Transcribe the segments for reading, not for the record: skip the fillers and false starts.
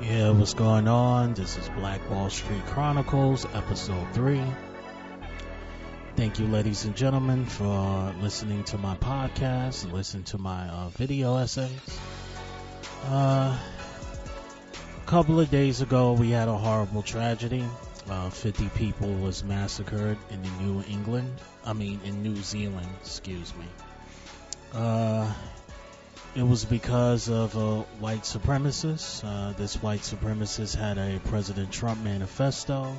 Yeah, what's going on? This is Black Wall Street Chronicles, episode 3. Thank you, ladies and gentlemen, for listening to my podcast and listening to my video essays. A couple of days ago, we had a horrible tragedy. 50 people was massacred in New Zealand, excuse me. It was because of a white supremacist. This white supremacist had a President Trump manifesto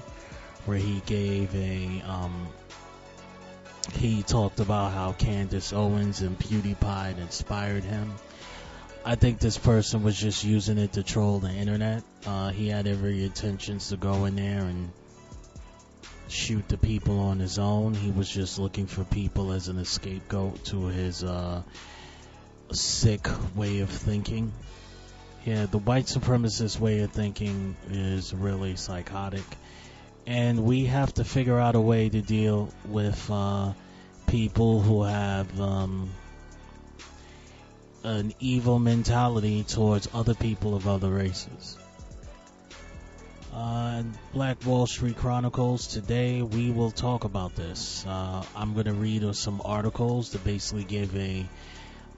where he gave he talked about how Candace Owens and PewDiePie had inspired him. I think this person was just using it to troll the internet. He had every intentions to go in there and shoot the people on his own. He was just looking for people as an scapegoat to his sick way of thinking. Yeah, the white supremacist way of thinking is really psychotic, and we have to figure out a way to deal with people who have an evil mentality towards other people of other races. Black Wall Street Chronicles, today we will talk about this. I'm going to read some articles to basically give a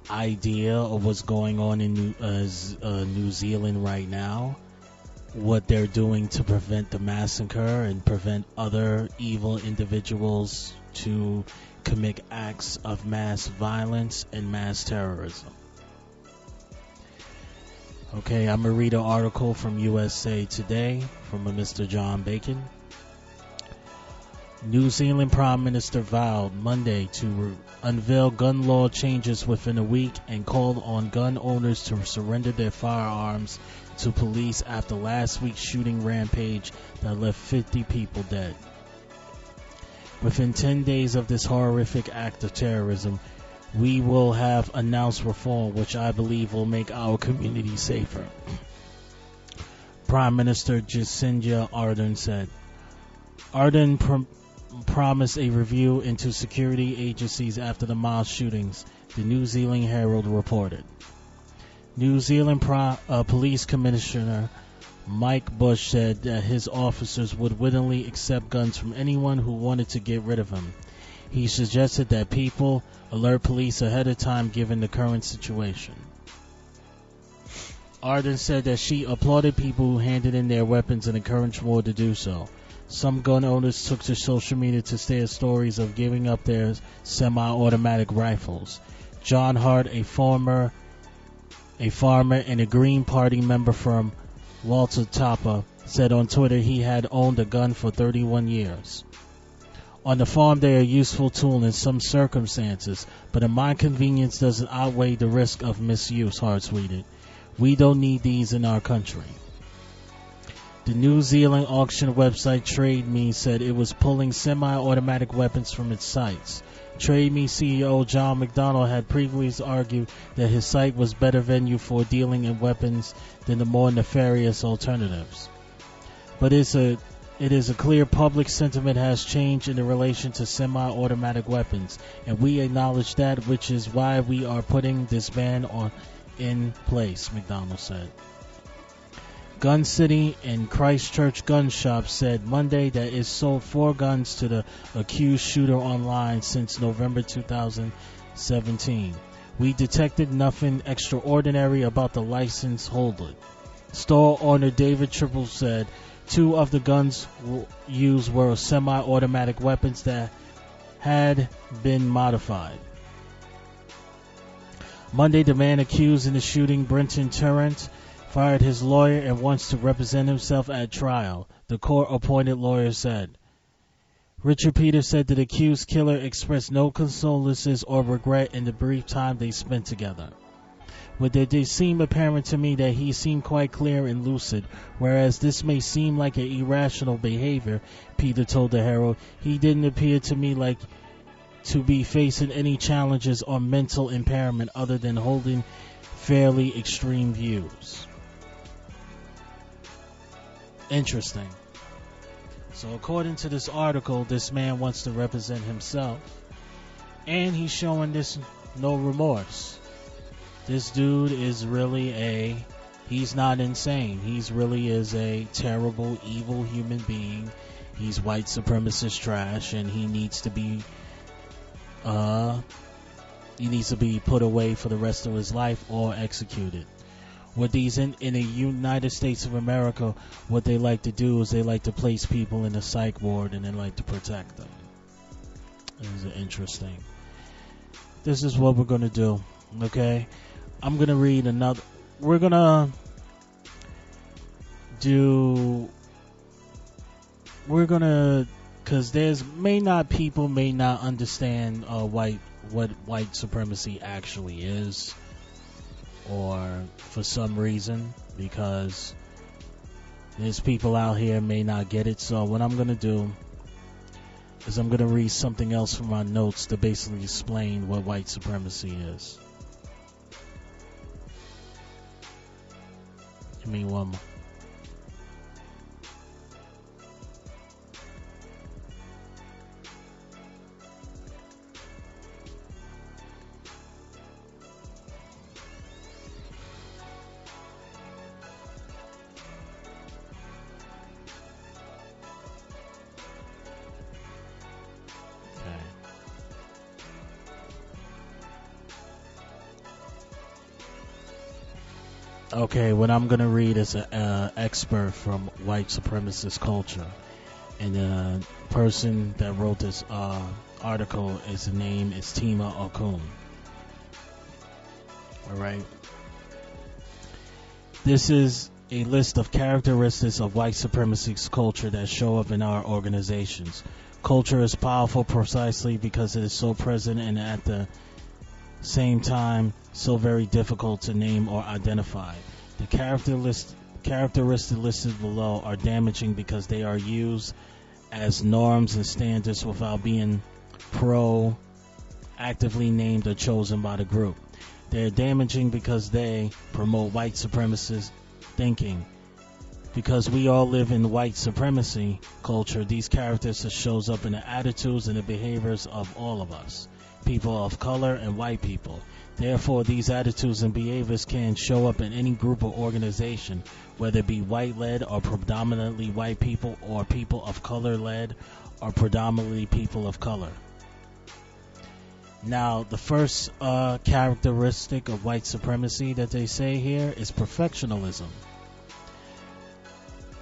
idea of what's going on in New Zealand right now, what they're doing to prevent the massacre and prevent other evil individuals to commit acts of mass violence and mass terrorism. Okay, I'm going to read an article from USA Today from a Mr. John Bacon. New Zealand Prime Minister vowed Monday to unveil gun law changes within a week and called on gun owners to surrender their firearms to police after last week's shooting rampage that left 50 people dead. Within 10 days of this horrific act of terrorism, we will have announced reform which I believe will make our community safer. Prime Minister Jacinda Ardern said. Ardern promised a review into security agencies after the mosque shootings, the New Zealand Herald reported. New Zealand Police Commissioner Mike Bush said that his officers would willingly accept guns from anyone who wanted to get rid of them. He suggested that people alert police ahead of time given the current situation. Ardern said that she applauded people who handed in their weapons and encouraged more to do so. Some gun owners took to social media to share stories of giving up their semi-automatic rifles. John Hart, a farmer and a Green Party member from Walter Tapa, said on Twitter he had owned a gun for 31 years. On the farm, they are a useful tool in some circumstances, but in my convenience doesn't outweigh the risk of misuse, Hart tweeted. We don't need these in our country. The New Zealand auction website TradeMe said it was pulling semi-automatic weapons from its sites. TradeMe CEO John McDonnell had previously argued that his site was better venue for dealing in weapons than the more nefarious alternatives. But it is a clear public sentiment has changed in relation to semi-automatic weapons, and we acknowledge that, which is why we are putting this ban in place, McDonnell said. Gun City and Christchurch gun shop said Monday that it sold 4 guns to the accused shooter online since November 2017. We detected nothing extraordinary about the license holder. Store owner David Triple said 2 of the guns used were semi-automatic weapons that had been modified. Monday, the man accused in the shooting, Brenton Tarrant, fired his lawyer and wants to represent himself at trial, the court-appointed lawyer said. Richard Peters said the accused killer expressed no condolences or regret in the brief time they spent together. But it did seem apparent to me that he seemed quite clear and lucid, whereas this may seem like an irrational behavior, Peter told the Herald. He didn't appear to me like to be facing any challenges or mental impairment other than holding fairly extreme views. Interesting. So according to this article, this man wants to represent himself, and he's showing this no remorse. This dude is really a He's not insane. He's really is a terrible, evil human being. He's white supremacist trash, and he needs to be put away for the rest of his life or executed. What these in the United States of America, what they like to do is they like to place people in a psych ward and they like to protect them. This is interesting. This is what we're gonna do. Okay, I'm gonna read another. We're gonna because people may not understand what white supremacy actually is, or for some reason, because there's people out here may not get it. So what I'm gonna do is I'm gonna read something else from my notes to basically explain what white supremacy is. Give me one more. Okay, what I'm going to read is an expert from white supremacist culture. And the person that wrote this article, his name is Tima Okun. Alright. This is a list of characteristics of white supremacist culture that show up in our organizations. Culture is powerful precisely because it is so present and at the same time so very difficult to name or identify. The characteristics listed below are damaging because they are used as norms and standards without being proactively named or chosen by the group. They are damaging because they promote white supremacist thinking. Because we all live in white supremacy culture, these characteristics shows up in the attitudes and the behaviors of all of us, people of color and white people. Therefore, these attitudes and behaviors can show up in any group or organization, whether it be white-led or predominantly white people, or people of color-led or predominantly people of color. Now, the first characteristic of white supremacy that they say here is perfectionism.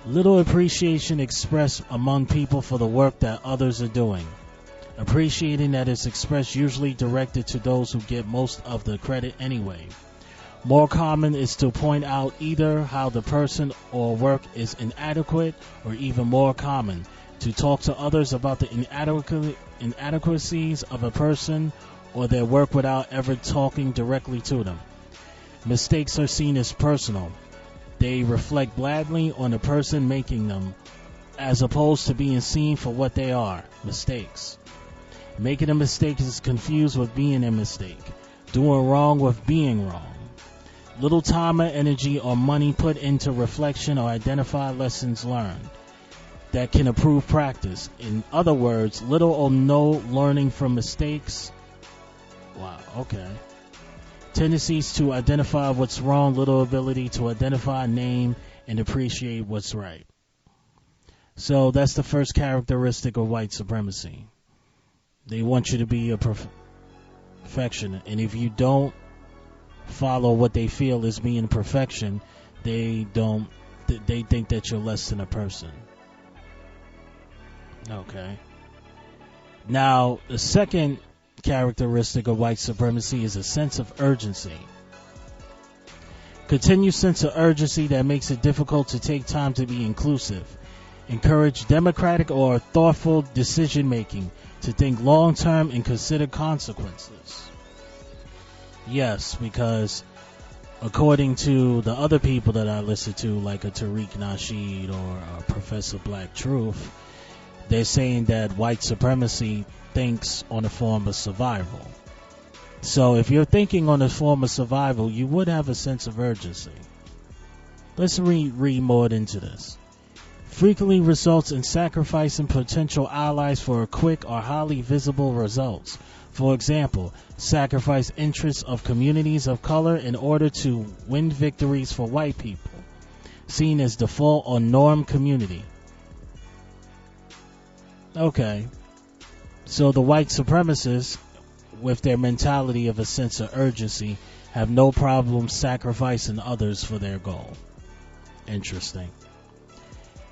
Little appreciation expressed among people for the work that others are doing. Appreciating that is expressed usually directed to those who get most of the credit anyway. More common is to point out either how the person or work is inadequate, or even more common, to talk to others about the inadequacies of a person or their work without ever talking directly to them. Mistakes are seen as personal. They reflect badly on the person making them, as opposed to being seen for what they are, mistakes. Making a mistake is confused with being a mistake. Doing wrong with being wrong. Little time or energy or money put into reflection or identify lessons learned that can improve practice. In other words, little or no learning from mistakes. Wow, okay. Tendencies to identify what's wrong, little ability to identify, name, and appreciate what's right. So that's the first characteristic of white supremacy. They want you to be a perfectionist, and if you don't follow what they feel is being perfection, they think that you're less than a person. Okay. Now, the second characteristic of white supremacy is a sense of urgency. Continued sense of urgency that makes it difficult to take time to be inclusive. Encourage democratic or thoughtful decision making, to think long term and consider consequences. Yes, because according to the other people that I listen to, like a Tariq Nasheed or Professor Black Truth, they're saying that white supremacy thinks on a form of survival. So if you're thinking on a form of survival, you would have a sense of urgency. Let's read more into this. Frequently results in sacrificing potential allies for quick or highly visible results. For example, sacrifice interests of communities of color in order to win victories for white people, seen as default or norm community. Okay, so the white supremacists, with their mentality of a sense of urgency, have no problem sacrificing others for their goal. Interesting.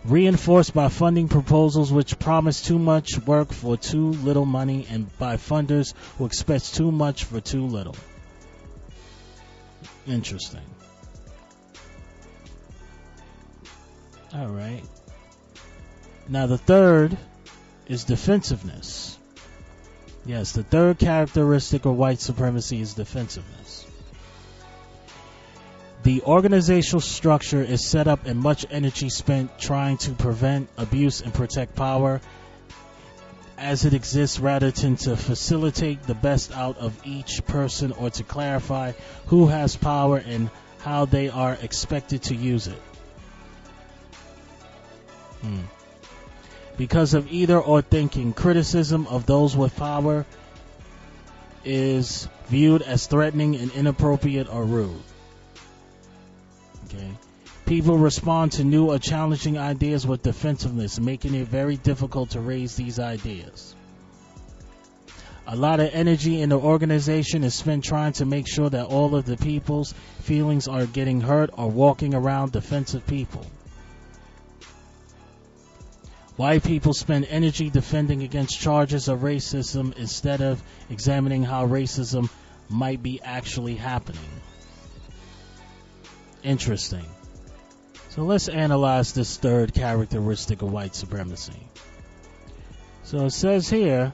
Reinforced by funding proposals which promise too much work for too little money, and by funders who expect too much for too little. Interesting. Alright. Now the third is defensiveness. Yes, the third characteristic of white supremacy is defensiveness. The organizational structure is set up and much energy spent trying to prevent abuse and protect power as it exists, rather than to facilitate the best out of each person or to clarify who has power and how they are expected to use it. Because of either or thinking, criticism of those with power is viewed as threatening and inappropriate or rude. Okay. People respond to new or challenging ideas with defensiveness, making it very difficult to raise these ideas. A lot of energy in the organization is spent trying to make sure that all of the people's feelings are getting hurt or walking around defensive people. White people spend energy defending against charges of racism instead of examining how racism might be actually happening. Interesting. So let's analyze this third characteristic of white supremacy. So it says here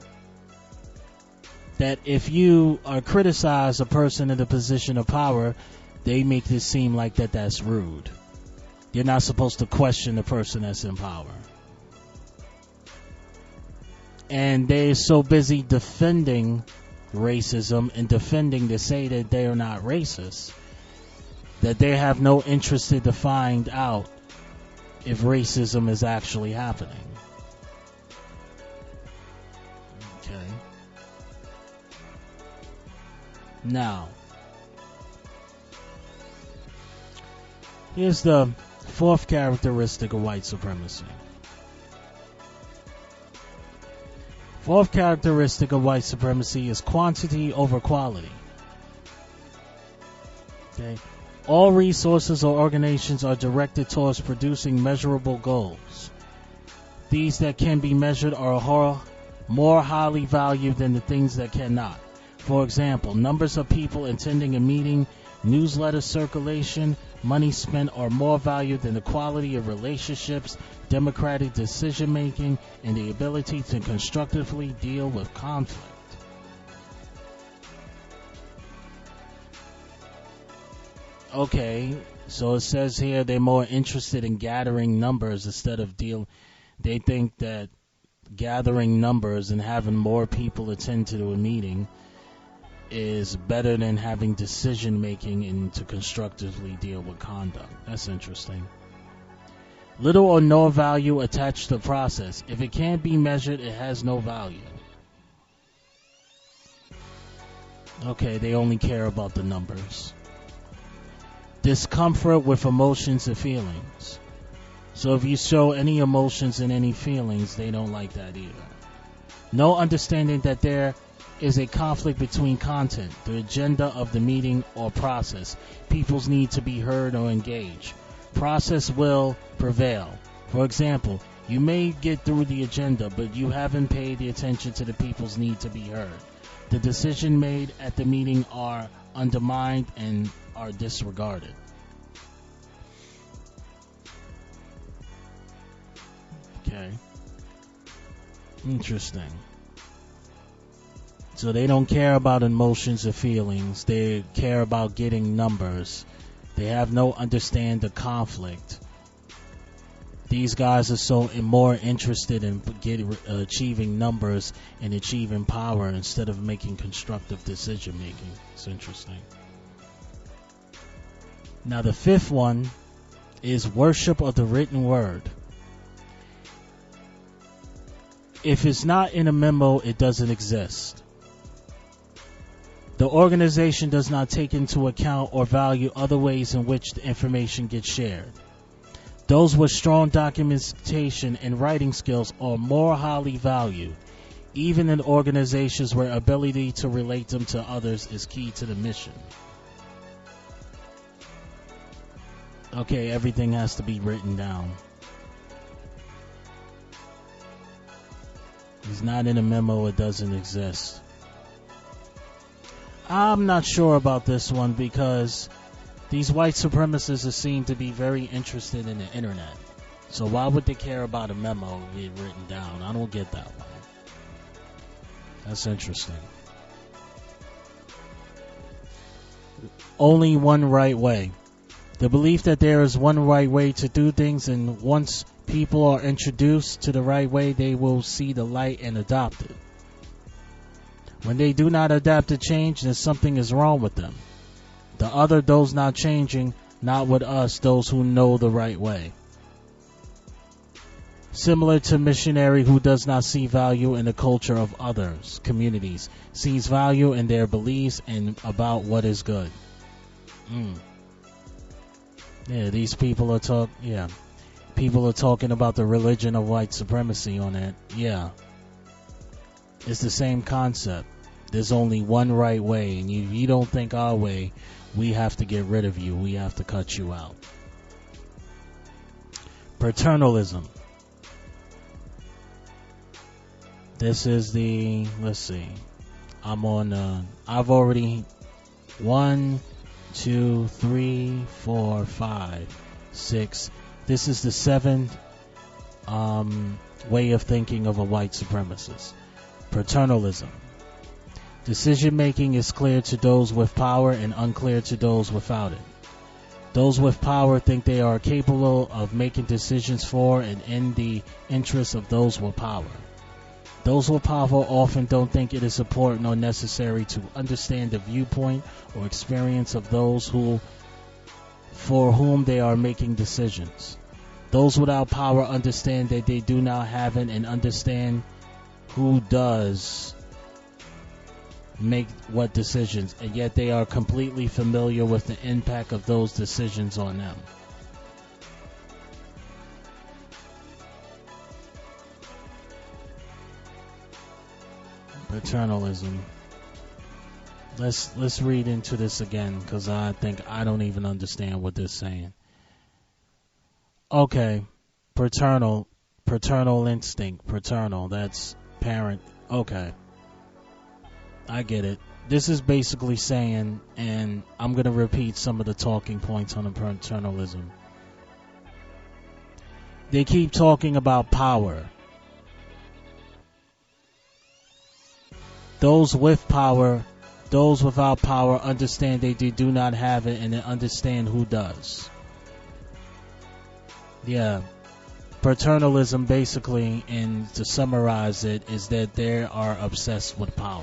that if you criticize a person in a position of power, they make this seem like that's rude. You're not supposed to question the person that's in power. And they're so busy defending racism and defending to say that they are not racist, that they have no interest to find out if racism is actually happening. Okay. Now, here's the fourth characteristic of white supremacy. Fourth characteristic of white supremacy is quantity over quality. Okay. All resources or organizations are directed towards producing measurable goals. These that can be measured are more highly valued than the things that cannot. For example, numbers of people attending a meeting, newsletter circulation, money spent are more valued than the quality of relationships, democratic decision making, and the ability to constructively deal with conflict. Okay, so it says here they're more interested in gathering numbers instead of they think that gathering numbers and having more people attend to a meeting is better than having decision making and to constructively deal with conduct. That's interesting. Little or no value attached to the process. If it can't be measured, it has no value. Okay, they only care about the numbers. Discomfort with emotions and feelings. So if you show any emotions and any feelings, they don't like that either. No understanding that there is a conflict between content, the agenda of the meeting, or process. People's need to be heard or engaged. Process will prevail. For example, you may get through the agenda, but you haven't paid the attention to the people's need to be heard. The decision made at the meeting are undermined and are disregarded. Okay. Interesting. So they don't care about emotions or feelings. They care about getting numbers. They have no understand the conflict. These guys are so more interested in achieving numbers and achieving power instead of making constructive decision making. It's interesting. Now the fifth one is worship of the written word. If it's not in a memo, it doesn't exist. The organization does not take into account or value other ways in which the information gets shared. Those with strong documentation and writing skills are more highly valued, even in organizations where ability to relate them to others is key to the mission. Okay, everything has to be written down. It's not in a memo, it doesn't exist. I'm not sure about this one because these white supremacists seem to be very interested in the internet. So why would they care about a memo being written down? I don't get that one. That's interesting. Only one right way. The belief that there is one right way to do things, and once people are introduced to the right way, they will see the light and adopt it. When they do not adapt to change, then something is wrong with them. The other, those not changing, not with us, those who know the right way. Similar to missionary who does not see value in the culture of others, communities, sees value in their beliefs and about what is good. Yeah, these people are people are talking about the religion of white supremacy on it. Yeah. It's the same concept. There's only one right way, and if you don't think our way, we have to get rid of you. We have to cut you out. Paternalism. This is the, let's see. I'm on, I've already 1, 2, 3, 4, 5, 6. This is the 7th way of thinking of a white supremacist. Paternalism. Decision making is clear to those with power and unclear to those without it. Those with power think they are capable of making decisions for and in the interests of those with power. Those with power often don't think it is important or necessary to understand the viewpoint or experience of those for whom they are making decisions. Those without power understand that they do not have it and understand who does make what decisions, and yet they are completely familiar with the impact of those decisions on them. Paternalism. Let's read into this again, because I think I don't even understand what they're saying. Okay, paternal instinct, paternal, that's parent. Okay, I get it. This is basically saying, and I'm going to repeat some of the talking points on the paternalism. They keep talking about power. Those with power, those without power understand they do not have it, and they understand who does. Yeah. Paternalism basically, and to summarize it, is that they are obsessed with power.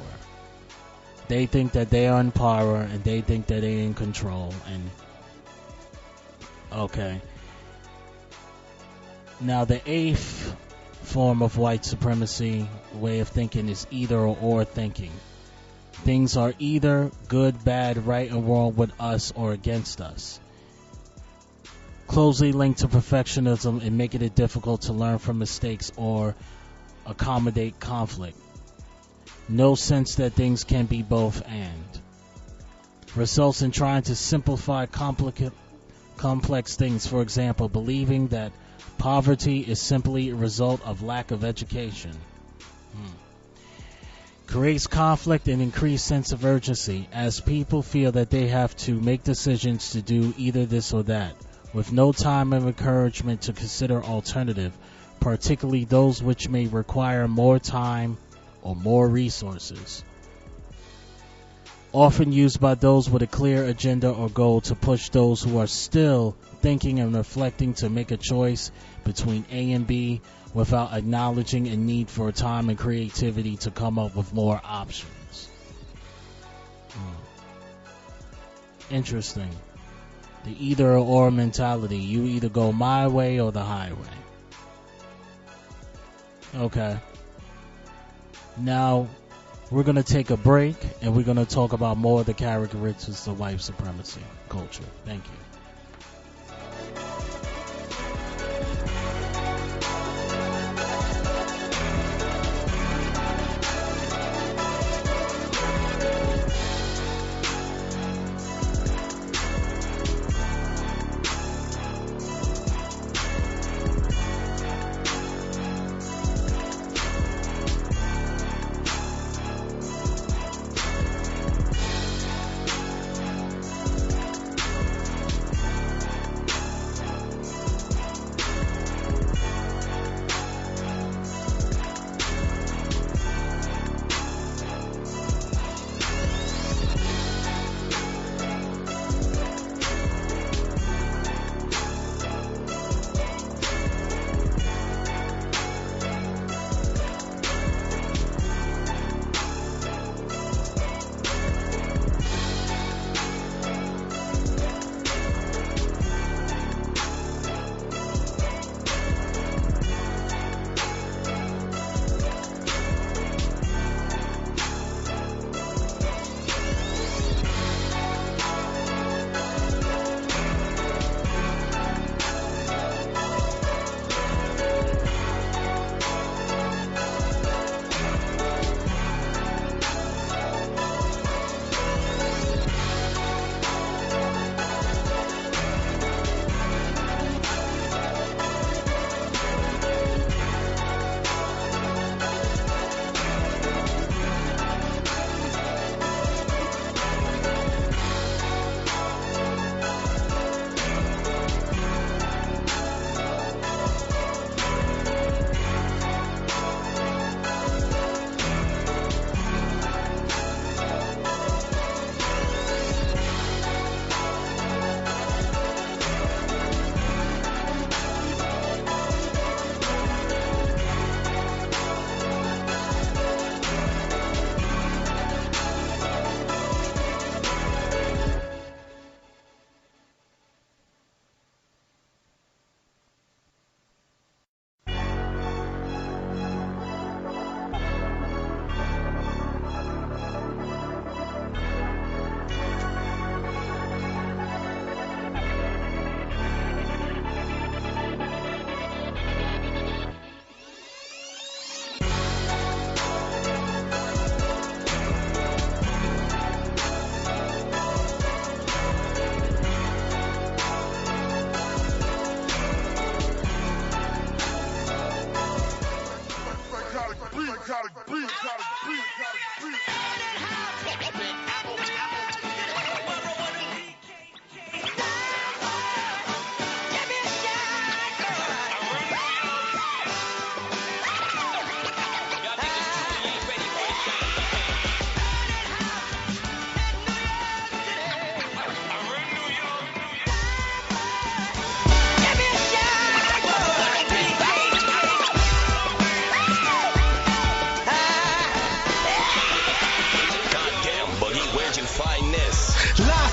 They think that they are in power, and they think that they're in control. And okay. Now the 8th form of white supremacy way of thinking is either or thinking. Things are either good, bad, right, and wrong with us or against us. Closely linked to perfectionism and making it difficult to learn from mistakes or accommodate conflict. No sense that things can be both and. Results in trying to simplify complex things. For example, believing that poverty is simply a result of lack of education. Creates conflict and increased sense of urgency as people feel that they have to make decisions to do either this or that, with no time and encouragement to consider alternative, particularly those which may require more time or more resources. Often used by those with a clear agenda or goal to push those who are still thinking and reflecting to make a choice between A and B without acknowledging a need for time and creativity to come up with more options. Interesting. The either or mentality. You either go my way or the highway. Okay. Now, We're going to take a break, and we're going to talk about more of the characteristics of white supremacy culture. Thank you.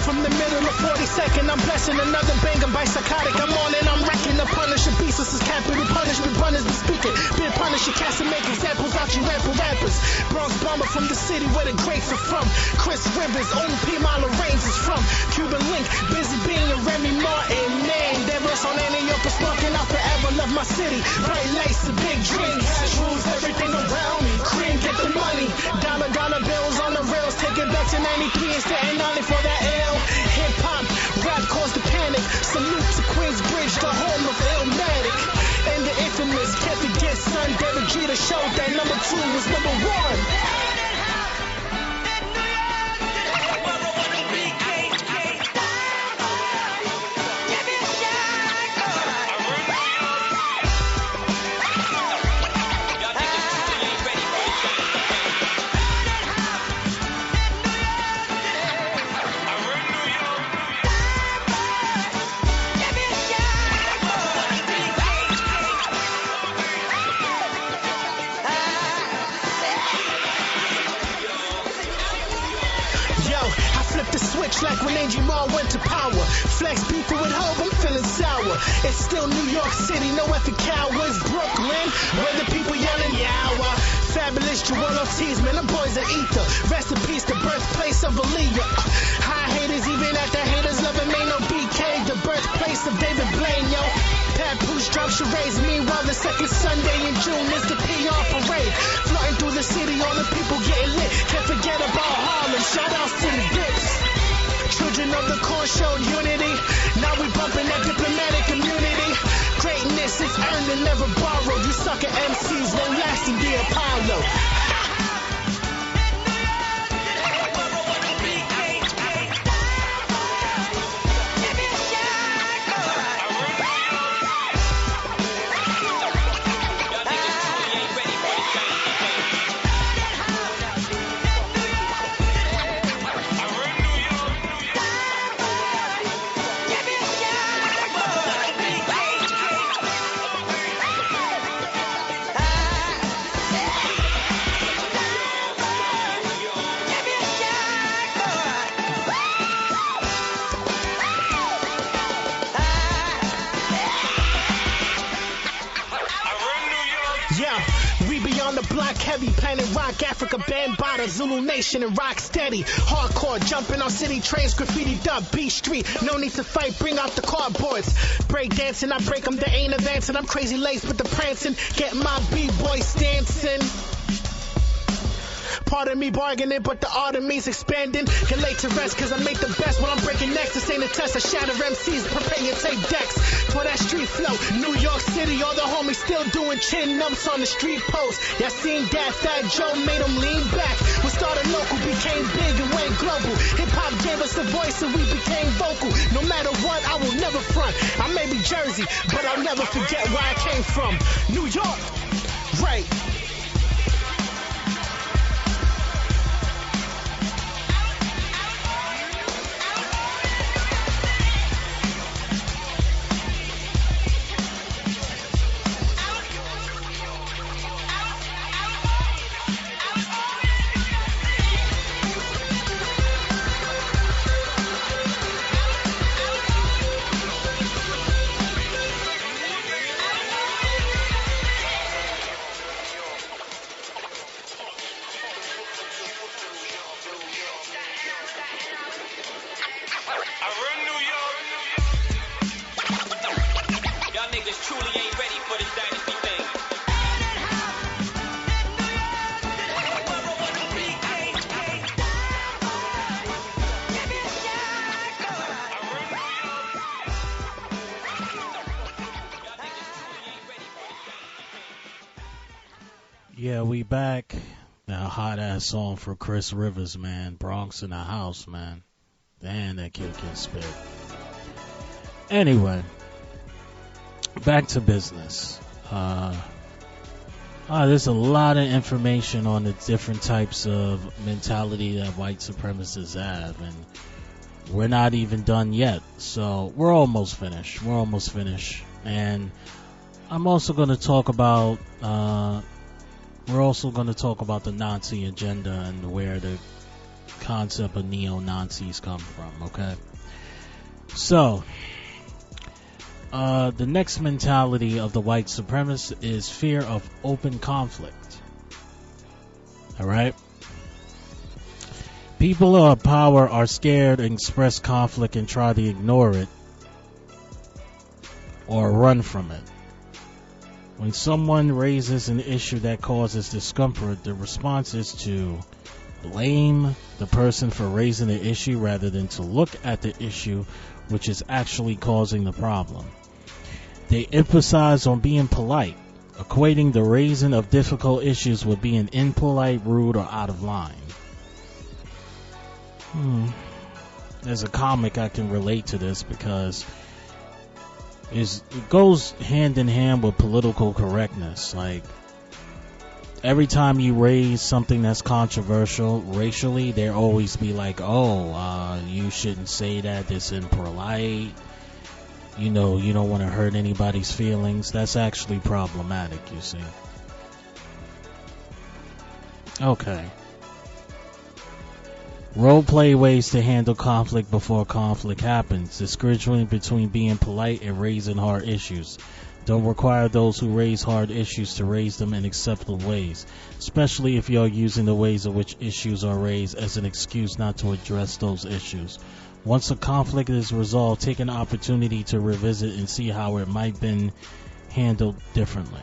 From the middle of 42nd, I'm blessing another banger by Psychotic. I'm on and I'm wrecking the Punisher beast. This is capital punishment. Runners be speaking. Been Punisher cats and make examples out you rappers. Bronx bomber from the city where the greats are from. Chris Rivers, OP Mala Reigns is from. Cuban Link, Busy Being and Remy Martin. Man, that verse on any of us smoking out forever. Love my city. Bright lights and big dreams. Cash rules everything around me. Cream, get the money. Dollar bills on the rails. Take it back to 93 and Staten Island for that L. Hip-hop, rap caused the panic. Salute to Queensbridge, the home of Illmatic. And the infamous, can't forget son, David Jeter showed that number 2 was number 1. Mangy Mall went to power. Flex beefing with Hope, I'm feeling sour. It's still New York City, no effing cowards. Brooklyn, where the people yelling yawa. Fabulous Joel Ortiz, man, them boys are ether. Rest in peace, the birthplace of Aaliyah. High haters, even at the haters love him, ain't no BK. The birthplace of David Blaine, yo. Papoose drop charades. Meanwhile, the second Sunday in June is the PR parade. Floating through the city, all the people getting lit. Can't forget about Harlem. Shout outs to the dips. Children of the corn showed unity. Now we bumping that diplomatic immunity. Greatness is earned and never borrowed. You sucker MCs won't last in the Apollo. Heavy planet rock, Africa Bambaataa, Zulu Nation and rock steady. Hardcore, jumping on city trains, graffitied up, B Street. No need to fight, bring out the cardboards. Break dancing, I break them, they ain't advancing. I'm crazy lace with the prancing, get my B-boys dancing. Pardon me bargaining, but the art of me's expanding. Get late to rest, cause I make the best when I'm breaking necks. This ain't a test, I shatter MCs, prepare your tape decks. For that street flow, New York City, all the homies still doing chin ups on the street post. Y'all seen that Fat Joe made them lean back. We started local, became big and went global. Hip hop gave us a voice and we became vocal. No matter what, I will never front. I may be Jersey, but I'll never forget where I came from. New York, right. Yeah, we back. That hot ass song for Chris Rivers, man. Bronx in the house, man. Damn, that kid can spit. Anyway, back to business. There's a lot of information on the different types of mentality that white supremacists have, and we're not even done yet. So we're almost finished. And I'm also going to talk about the Nazi agenda and where the concept of neo-Nazis come from, okay? So, the next mentality of the white supremacist is fear of open conflict. Alright? People of power are scared to express conflict and try to ignore it or run from it. When someone raises an issue that causes discomfort, the response is to blame the person for raising the issue rather than to look at the issue which is actually causing the problem. They emphasize on being polite, equating the raising of difficult issues with being impolite, rude, or out of line. There's a comic I can relate to this because it goes hand in hand with political correctness. Like, every time you raise something that's controversial racially, there always be like, you shouldn't say that, this impolite, you don't want to hurt anybody's feelings. That's actually problematic, you see. Okay. Role play ways to handle conflict before conflict happens. Discriminating between being polite and raising hard issues. Don't require those who raise hard issues to raise them in acceptable ways, especially if you're using the ways in which issues are raised as an excuse not to address those issues. Once a conflict is resolved, take an opportunity to revisit and see how it might have been handled differently.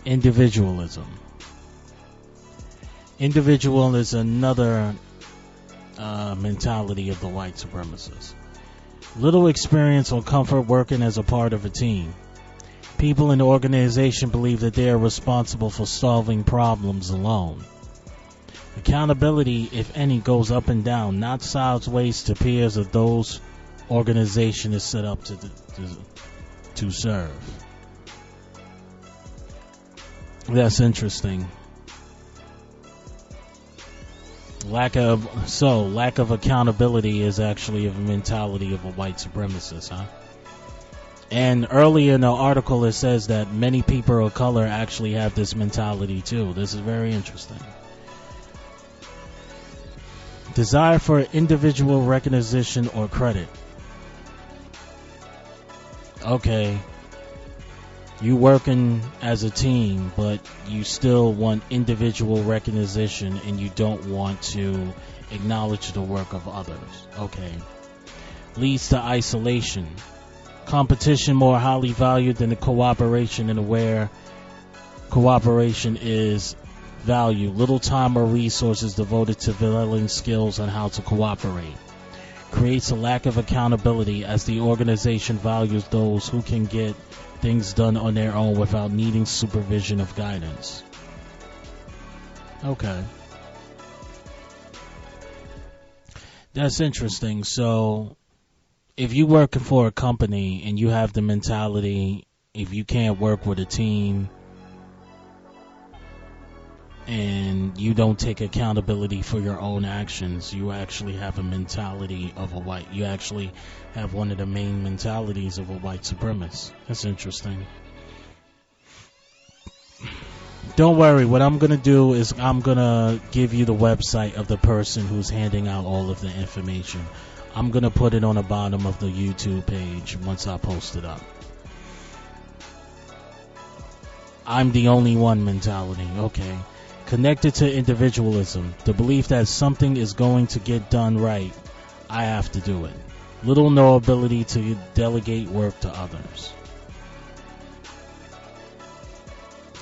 Individualism. Individual is another mentality of the white supremacists. Little experience or comfort working as a part of a team. People in the organization believe that they are responsible for solving problems alone. Accountability, if any, goes up and down, not sideways to peers of those organization is set up to serve. That's interesting. Lack of accountability is actually a mentality of a white supremacist, huh? And earlier in the article it says that many people of color actually have this mentality too. This is very interesting. Desire for individual recognition or credit. Okay, you working as a team, but you still want individual recognition and you don't want to acknowledge the work of others. Okay. Leads to isolation. Competition more highly valued than the cooperation, and where cooperation is valued. Little time or resources devoted to developing skills on how to cooperate. Creates a lack of accountability as the organization values those who can get things done on their own without needing supervision of guidance. Okay. That's interesting. So, if you work for a company and you have the mentality, if you can't work with a team and you don't take accountability for your own actions, you actually have a mentality of a white. You actually have one of the main mentalities of a white supremacist. That's interesting. Don't worry, what I'm going to do is I'm going to give you the website of the person who's handing out all of the information. I'm going to put it on the bottom of the YouTube page once I post it up. I'm the only one mentality. Okay. Connected to individualism, the belief that something is going to get done right, I have to do it. Little no ability to delegate work to others.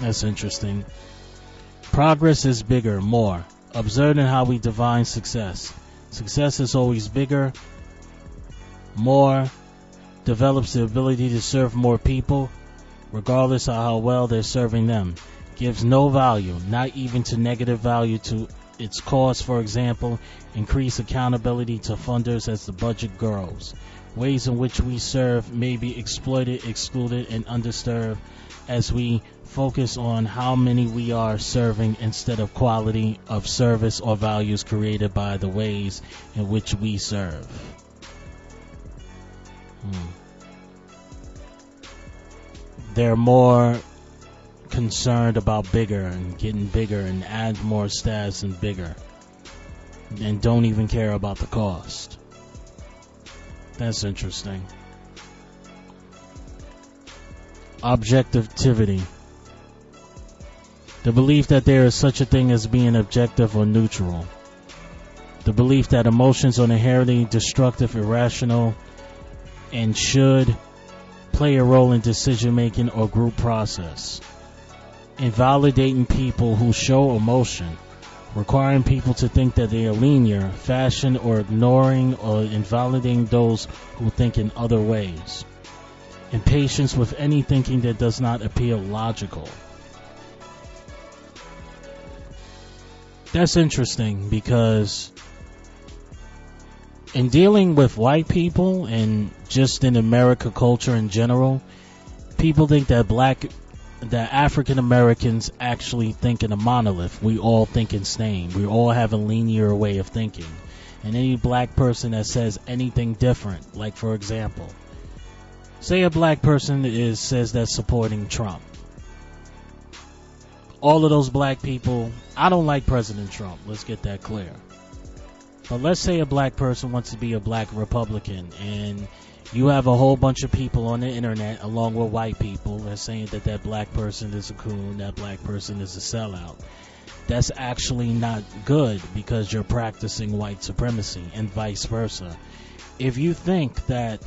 That's interesting. Progress is bigger, more. Observing how we define success. Success is always bigger, more, develops the ability to serve more people, regardless of how well they're serving them. Gives no value, not even to negative value to its cause. For example, increase accountability to funders as the budget grows. Ways in which we serve may be exploited, excluded, and underserved as we focus on how many we are serving instead of quality of service or values created by the ways in which we serve. They're more concerned about bigger and getting bigger and add more stats and bigger, and don't even care about the cost. That's interesting. Objectivity. The belief that there is such a thing as being objective or neutral. The belief that emotions are inherently destructive, irrational, and should play a role in decision making or group process. Invalidating people who show emotion, requiring people to think that they are linear, fashion, or ignoring or invalidating those who think in other ways. Impatience with any thinking that does not appear logical. That's interesting because in dealing with white people and just in America culture in general, people think that African Americans actually think in a monolith. We all think in same. We all have a linear way of thinking. And any black person that says anything different, like for example, say a black person says that's supporting Trump. all of those black people, I don't like President Trump. Let's get that clear. But let's say a black person wants to be a black Republican, and you have a whole bunch of people on the internet, along with white people, that are saying that that black person is a coon, that black person is a sellout. That's actually not good, because you're practicing white supremacy, and vice versa. If you think that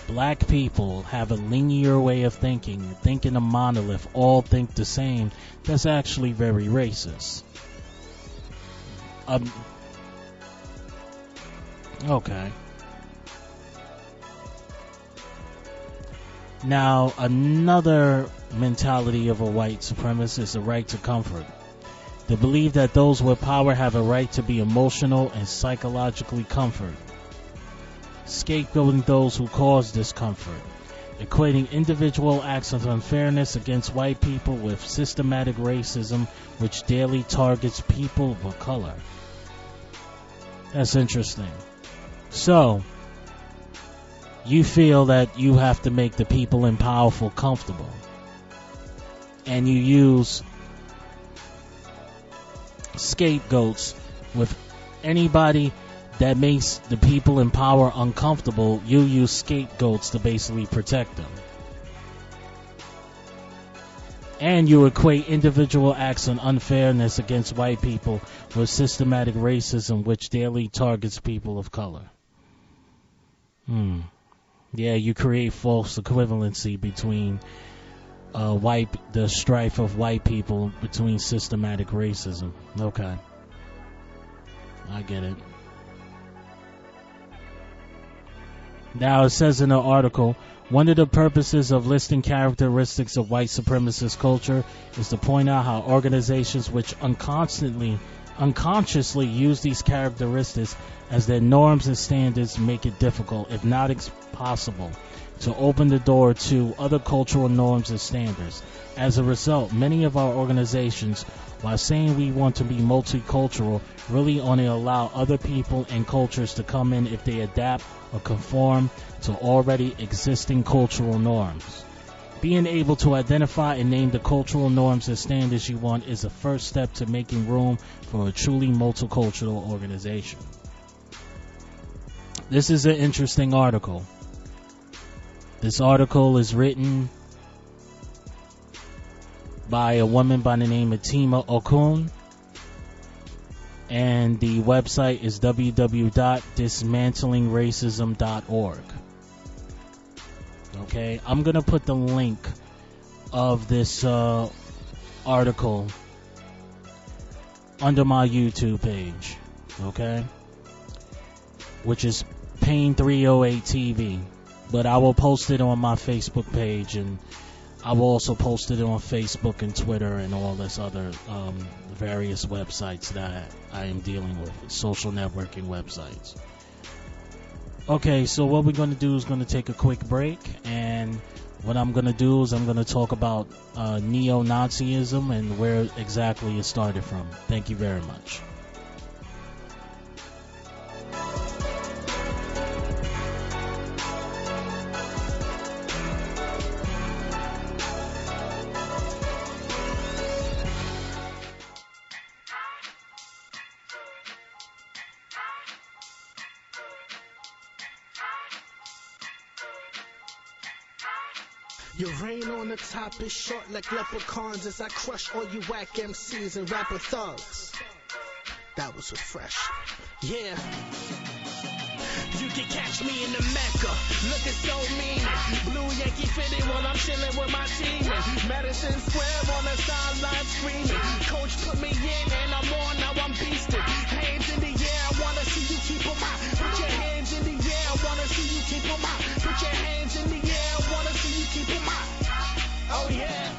black people have a linear way of thinking a monolith, all think the same, that's actually very racist. Okay. Now, another mentality of a white supremacist is the right to comfort. They believe that those with power have a right to be emotional and psychologically comforted, scapegoating those who cause discomfort, equating individual acts of unfairness against white people with systematic racism which daily targets people of color. That's interesting. So, you feel that you have to make the people in power comfortable, and you use scapegoats with anybody that makes the people in power uncomfortable. You use scapegoats to basically protect them. And you equate individual acts of unfairness against white people with systematic racism which daily targets people of color. Yeah, you create false equivalency between the strife of white people between systematic racism. Okay. I get it. Now it says in the article, one of the purposes of listing characteristics of white supremacist culture is to point out how organizations which unconsciously use these characteristics as their norms and standards make it difficult, if not impossible, to open the door to other cultural norms and standards. As a result, many of our organizations, while saying we want to be multicultural, really only allow other people and cultures to come in if they adapt or conform to already existing cultural norms. Being able to identify and name the cultural norms and standards you want is a first step to making room for a truly multicultural organization. This is an interesting article. This article is written by a woman by the name of Tima Okun, and the website is www.dismantlingracism.org. Okay, I'm gonna put the link of this article under my YouTube page, okay, which is Pain 308 TV, but I will post it on my Facebook page, and I will also post it on Facebook and Twitter and all this other various websites that I am dealing with, social networking websites. Okay, so what we're going to do is going to take a quick break, and what I'm going to do is I'm going to talk about neo-Nazism and where exactly it started from. Thank you very much. Your reign on the top is short like leprechauns as I crush all you whack MCs and rapper thugs. That was refreshing. Yeah. You can catch me in the Mecca, looking so mean. Blue Yankee fitted while I'm chilling with my team. Madison Square on the sideline screaming. Coach put me in and I'm on, now I'm beasting. Hands in the air, I wanna see you keep them out. Put your hands in the air, I wanna see you keep them out. Put your hands in the air, I wanna see you keep them out. Oh yeah.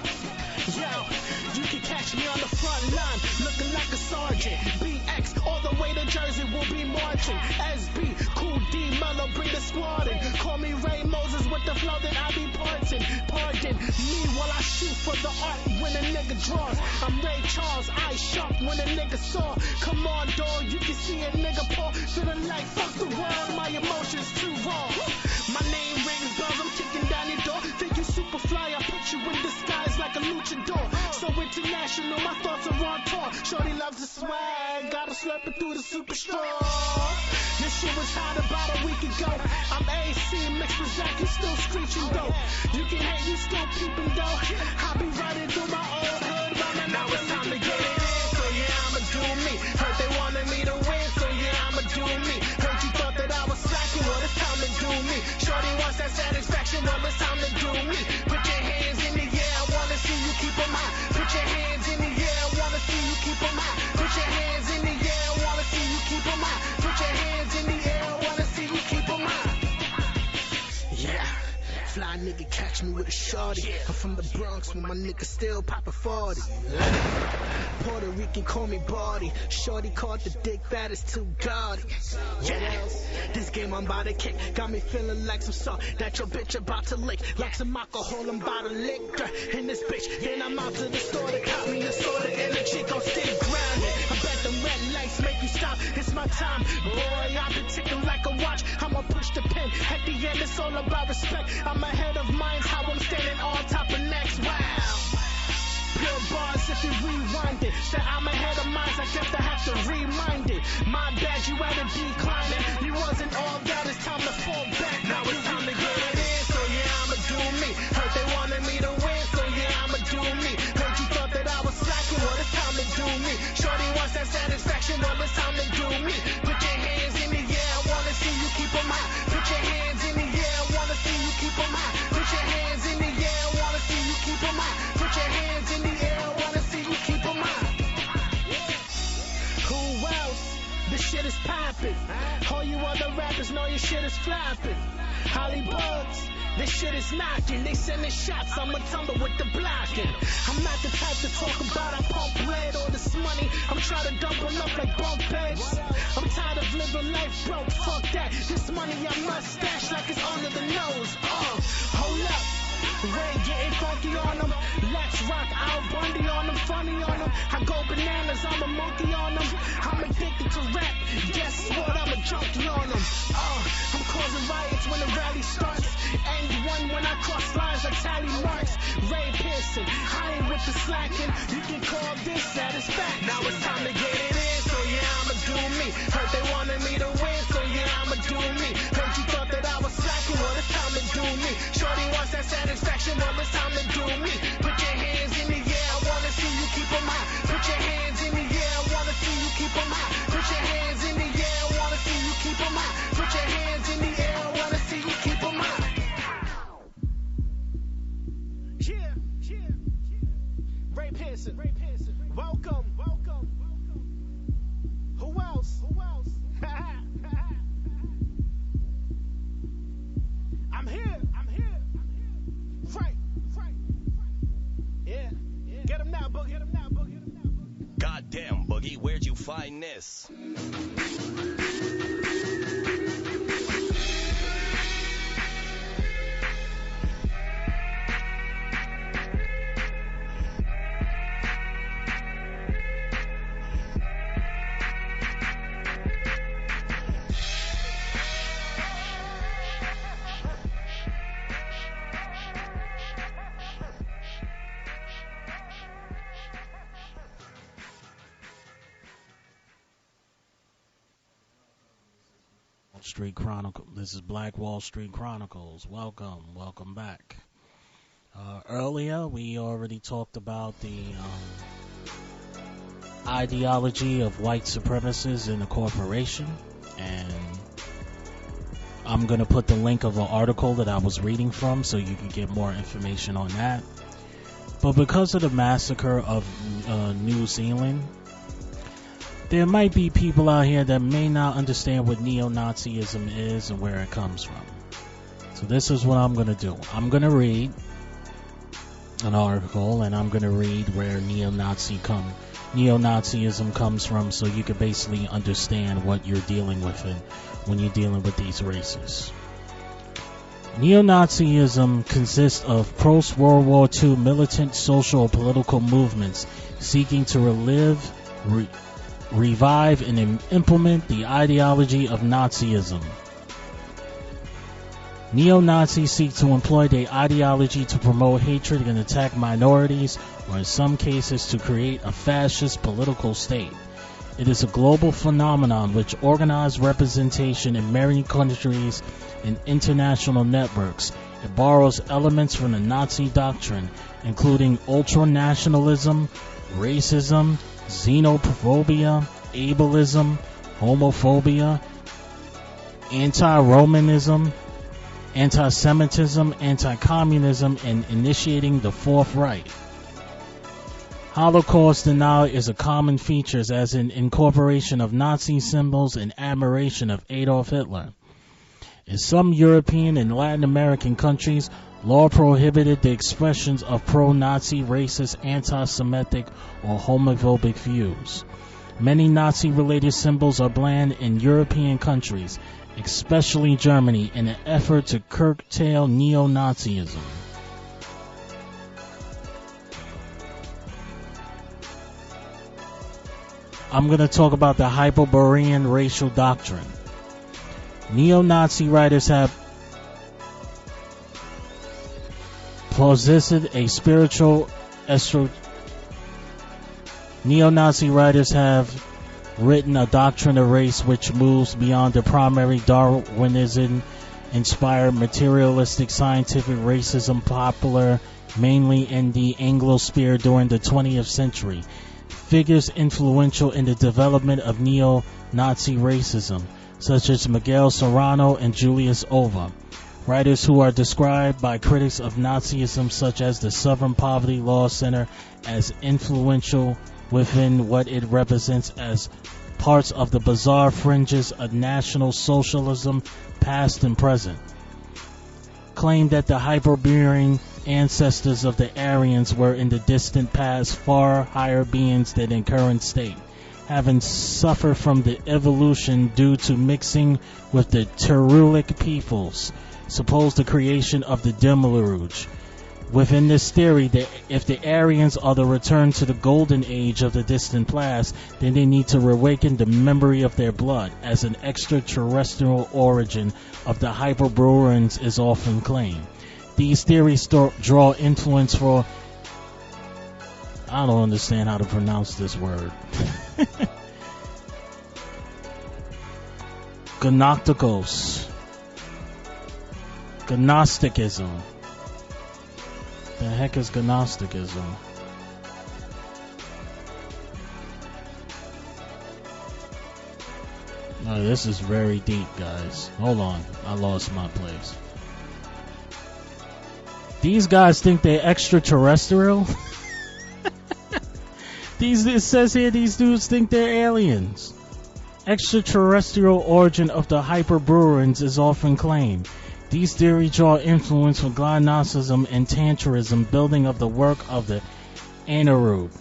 Yo, you can catch me on the front line, looking like a sergeant. BX, all the way to Jersey, will be marching. SB, Cool D, Mellow, bring the squad in. Call me Ray Moses with the flow that I be parting. Pardon me while I shoot for the art when a nigga draws. I'm Ray Charles, eye sharp when a nigga saw. Come on, dog, you can see a nigga paw. Feeling like fuck the world, my emotions too raw. My name rings bells, I'm kicking down your door. Think you super fly, I put put you in disguise like a luchador. So international, my thoughts are on tour. Shorty loves the swag, got her slurping through the super straw. This shit was hot about a week ago. I'm AC mixed with Zach, you still screeching though. You can hate, you still peeping though. I be running through my old hood, running. Now it's time to get it in, so yeah, I'ma do me. Heard they wanted me to win, so yeah, I'ma do me. Heard you thought that I was slacking, well it's time to do me. Shorty wants that satisfaction, well it's time to do me. Put your hands in the air, I wanna see you keep 'em high. Put your hands in the air, I wanna see you keep 'em high. Put your hands in the air, I wanna see you keep 'em high. Put your hands in the air, I wanna see you keep 'em high. Yeah. Fly nigga catch me with a shorty. I'm from the Bronx when my nigga still poppin' 40. Puerto Rican call me Barty. Shorty called the dick fat is too gaudy. Yeah, this game I'm about to kick got me feeling like some salt that your bitch about to lick. Like some alcohol, I'm about to lick in this bitch. Then I'm out to the store to cop me a soda and a chick gon' still grinding. I bet them red lights make you stop. It's my time, boy. I've been ticking like a watch. I'ma push the pen. At the end, it's all about respect. I'm ahead of minds, how I'm standing on top of next. Wow. Pure bars if you rewind it. That I'm ahead of mine, I guess I have to remind it. My bad, you had a declining. You wasn't all that, it's time to fall back. Now it's time to get it in, so yeah, I'ma do me. Heard they wanted me to win, so yeah, I'ma do me. Heard you thought that I was slacking, well it's time to do me. Shorty wants that satisfaction, well it's time to do me. Put your hands in the air, I wanna see you keep 'em high. Put your hands in the air, I wanna see you keep 'em high. Put your hands in the air, I wanna see you keep 'em high. Put your hands in the air, I wanna see you keep 'em high. Who else? This shit is poppin'. All you other rappers know your shit is flopping. Hollybugs, this shit is knocking. They sending shots, I'ma tumble with the blocking. I'm not the type to talk about I pump lead or this money. I'm trying to double up like bump heads. I'm tired of living life broke, fuck that. This money I must stash like it's under the nose. Hold up. Ray getting funky on them. Let's rock out Bundy on them, funny on them. I go bananas, I'm a monkey on them. I'm addicted to rap. Guess what? I'm a junkie on them. I'm causing riots when the rally starts. And one when I cross lines like tally marks. Ray Pearson, I ain't with the slacking. You can call this satisfaction. Now it's time to get it in, so yeah, I'ma do me. Heard they wanted me to win, so yeah, I'ma do me. Heard you thought that I was slacking, well it's time to do me. Shorty wants that satisfaction, well it's time to do me. Put your hands in the air, I wanna see you keep 'em high. Put your hands in the air, I wanna see you keep 'em high. Put your hands in the air, I wanna see you keep 'em high. Put your hands in the air, I wanna see you keep 'em high. Yeah, yeah, yeah. Ray Pearson, welcome. Who else? I'm here. Right. Yeah. Get him now, Boogie. Goddamn, Boogie, where'd you find this? Street Chronicle. This is Black Wall Street Chronicles. Welcome back. Earlier, we already talked about the ideology of white supremacists in the corporation, and I'm going to put the link of an article that I was reading from so you can get more information on that. But because of the massacre of New Zealand, there might be people out here that may not understand what neo-Nazism is and where it comes from. So this is what I'm going to do. I'm going to read an article, and I'm going to read where neo-Nazism comes from, so you can basically understand what you're dealing with when you're dealing with these races. Neo-Nazism consists of post-World War II militant social and political movements seeking to revive and implement the ideology of Nazism. Neo-Nazis seek to employ their ideology to promote hatred and attack minorities, or in some cases to create a fascist political state. It is a global phenomenon which organized representation in many countries and international networks. It borrows elements from the Nazi doctrine, including ultranationalism, racism, xenophobia, ableism, homophobia, anti-Romanism, anti-Semitism, anti-communism, and initiating the Fourth Reich. Holocaust denial is a common feature, as in incorporation of Nazi symbols and admiration of Adolf Hitler. In some European and Latin American countries, law prohibited the expressions of pro-Nazi, racist, anti-Semitic, or homophobic views. Many Nazi-related symbols are banned in European countries, especially Germany, in an effort to curtail neo-Nazism. I'm going to talk about the Hyperborean racial doctrine. Neo-Nazi writers have posited a spiritual Neo-Nazi writers have written a doctrine of race which moves beyond the primary Darwinism-inspired materialistic scientific racism popular mainly in the Anglosphere during the 20th century. Figures influential in the development of neo-Nazi racism, such as Miguel Serrano and Julius Ova, writers who are described by critics of Nazism such as the Southern Poverty Law Center as influential within what it represents as parts of the bizarre fringes of National Socialism, past and present, claim that the Hyperborean ancestors of the Aryans were in the distant past far higher beings than in current state, having suffered from the evolution due to mixing with the Terulic peoples, suppose the creation of the Demiurge. Within this theory, if the Aryans are the return to the golden age of the distant past, then they need to awaken the memory of their blood, as an extraterrestrial origin of the Hyperboreans is often claimed. These theories draw influence for... I don't understand how to pronounce this word. Gnosticism. The heck is Gnosticism? Oh, this is very deep, guys. Hold on, I lost my place. These guys think they're extraterrestrial? It says here these dudes think they're aliens. Extraterrestrial origin of the Hyperboreans is often claimed. These theories draw influence from Gnosticism and Tantrism, building of the work of the Anaerube,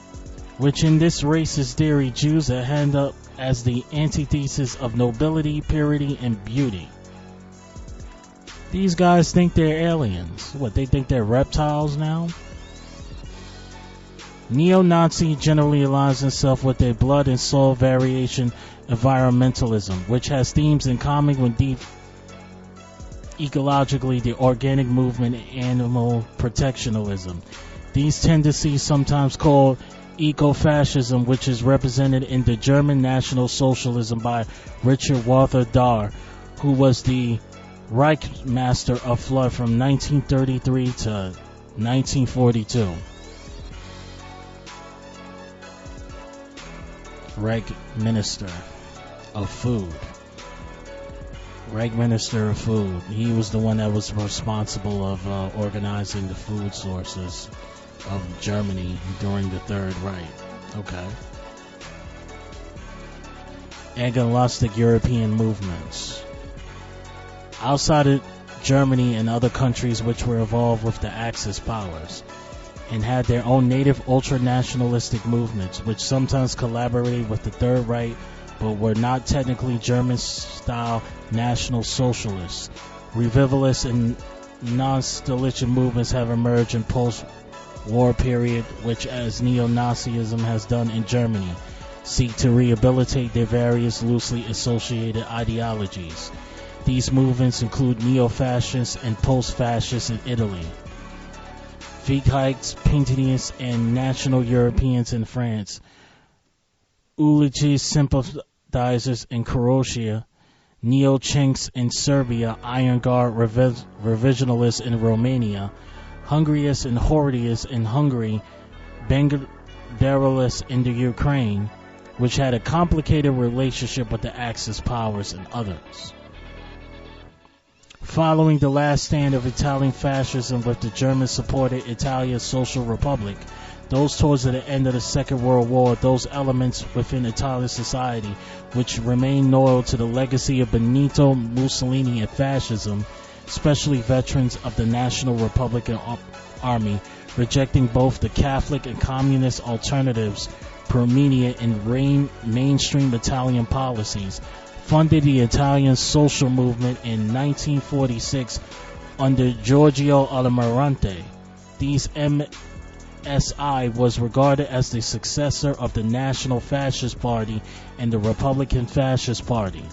which in this racist theory Jews are held up as the antithesis of nobility, purity, and beauty. These guys think they're aliens. What, they think they're reptiles now? Neo-Nazi generally aligns itself with a blood and soul variation environmentalism, which has themes in common with deep ecologically the organic movement and animal protectionism. These tendencies, sometimes called eco-fascism, which is represented in the German National Socialism by Richard Walter Dahr, who was the Reichsmaster of Flood from 1933 to 1942. Reich Minister of Food. Reich Minister of Food. He was the one that was responsible of organizing the food sources of Germany during the Third Reich. Okay. Agnostic European movements. Outside of Germany and other countries which were involved with the Axis powers and had their own native ultranationalistic movements, which sometimes collaborated with the Third Reich but were not technically German-style National Socialists. Revivalist and non-Stalinist movements have emerged in post-war period, which, as neo-Nazism has done in Germany, seek to rehabilitate their various loosely associated ideologies. These movements include neo-fascists and post-fascists in Italy, Freiheits, Pintinists, and National Europeans in France, Ulici sympathizers in Croatia, Neo-Chinks in Serbia, Iron Guard revisionalists in Romania, Hungarians and Hordians in Hungary, Banderalists in the Ukraine, which had a complicated relationship with the Axis powers, and others. Following the last stand of Italian fascism with the German-supported Italian Social Republic, those towards the end of the Second World War, those elements within Italian society which remained loyal to the legacy of Benito Mussolini and fascism, especially veterans of the National Republican Army, rejecting both the Catholic and communist alternatives prominent in mainstream Italian policies, funded the Italian social movement in 1946 under Giorgio Almirante. These MSI was regarded as the successor of the National Fascist Party and the Republican Fascist Party.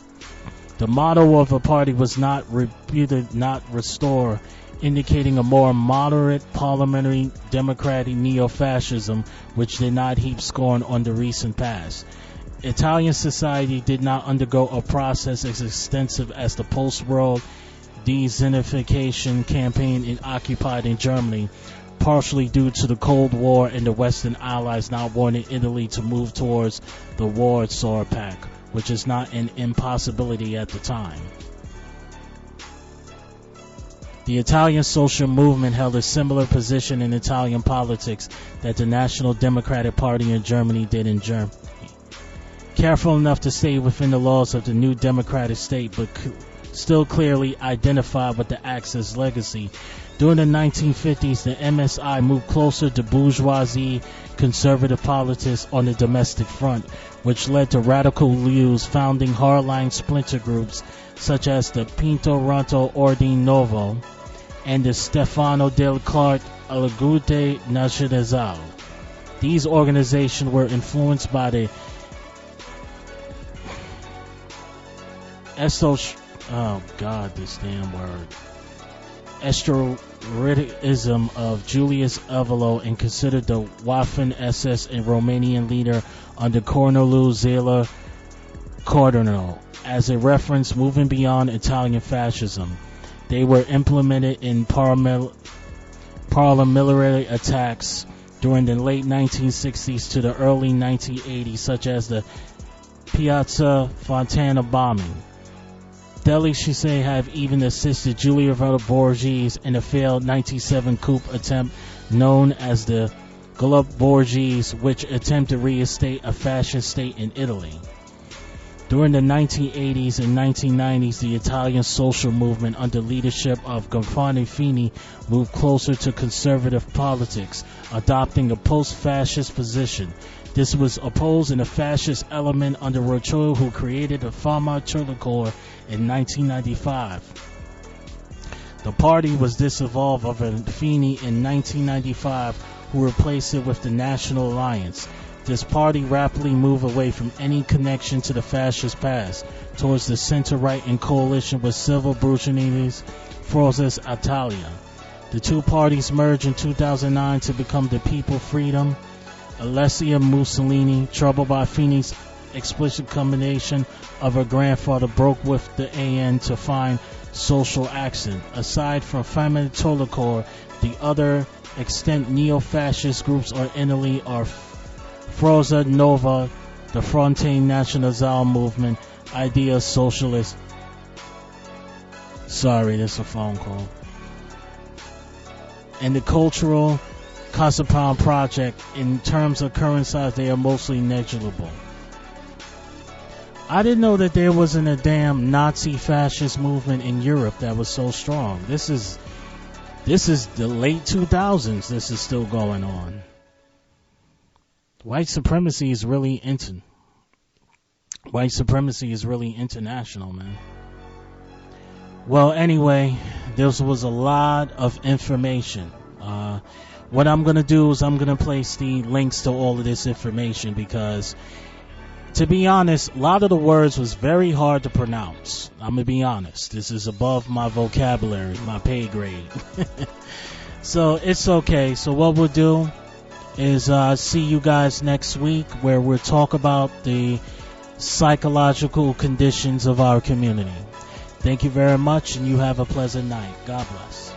The motto of the party was not reputed, not restore, indicating a more moderate parliamentary democratic neo-fascism which did not heap scorn on the recent past. Italian society did not undergo a process as extensive as the post-world de-Zenification campaign occupied in Germany, partially due to the Cold War and the Western Allies not wanting Italy to move towards the Warsaw Pact, which is not an impossibility at the time. The Italian social movement held a similar position in Italian politics that the National Democratic Party in Germany did in Germany. Careful enough to stay within the laws of the new democratic state, but still clearly identified with the Axis legacy. During the 1950s, the MSI moved closer to bourgeoisie conservative politics on the domestic front, which led to radical views founding hardline splinter groups such as the Pinto Ranto Ordine Novo and the Stefano del Clark Allegute Nazionale. These organizations were influenced by the Estroritism of Julius Evola and considered the Waffen-SS and Romanian leader under Corneliu Zeller Cardinal as a reference moving beyond Italian fascism. They were implemented in paramilitary attacks during the late 1960s to the early 1980s, such as the Piazza Fontana bombing. Deli Chisé have even assisted Giuliano Borghese in a failed 1997 coup attempt known as the Club Borghese, which attempted to reinstate a fascist state in Italy. During the 1980s and 1990s, the Italian social movement under leadership of Giovanni Fini moved closer to conservative politics, adopting a post-fascist position. This was opposed in a fascist element under Rocio, who created the Fama Chronicle in 1995. The party was dissolved of Fini in 1995, who replaced it with the National Alliance. This party rapidly moved away from any connection to the fascist past towards the center-right in coalition with Silvio Berlusconi's Forza Italia. The two parties merged in 2009 to become the People Freedom. Alessia Mussolini, troubled by Fini's explicit combination of her grandfather, broke with the AN to find social action. Aside from Famine Tolocor, the other extant neo-fascist groups in Italy are Forza Nova, the Fronte Nazionale movement, Idea Socialist. Sorry, that's a phone call. And the Cultural Casapound Project. In terms of current size, they are mostly negligible. I didn't know that there wasn't a damn Nazi fascist movement in Europe that was so strong. This is the late 2000s. This is still going on. White supremacy is really international, man. Well, anyway, this was a lot of information. What I'm going to do is I'm going to place the links to all of this information because To be honest, a lot of the words was very hard to pronounce. I'm going to be honest. This is above my vocabulary, my pay grade. So it's okay. So what we'll do is see you guys next week, where we'll talk about the psychological conditions of our community. Thank you very much, and you have a pleasant night. God bless.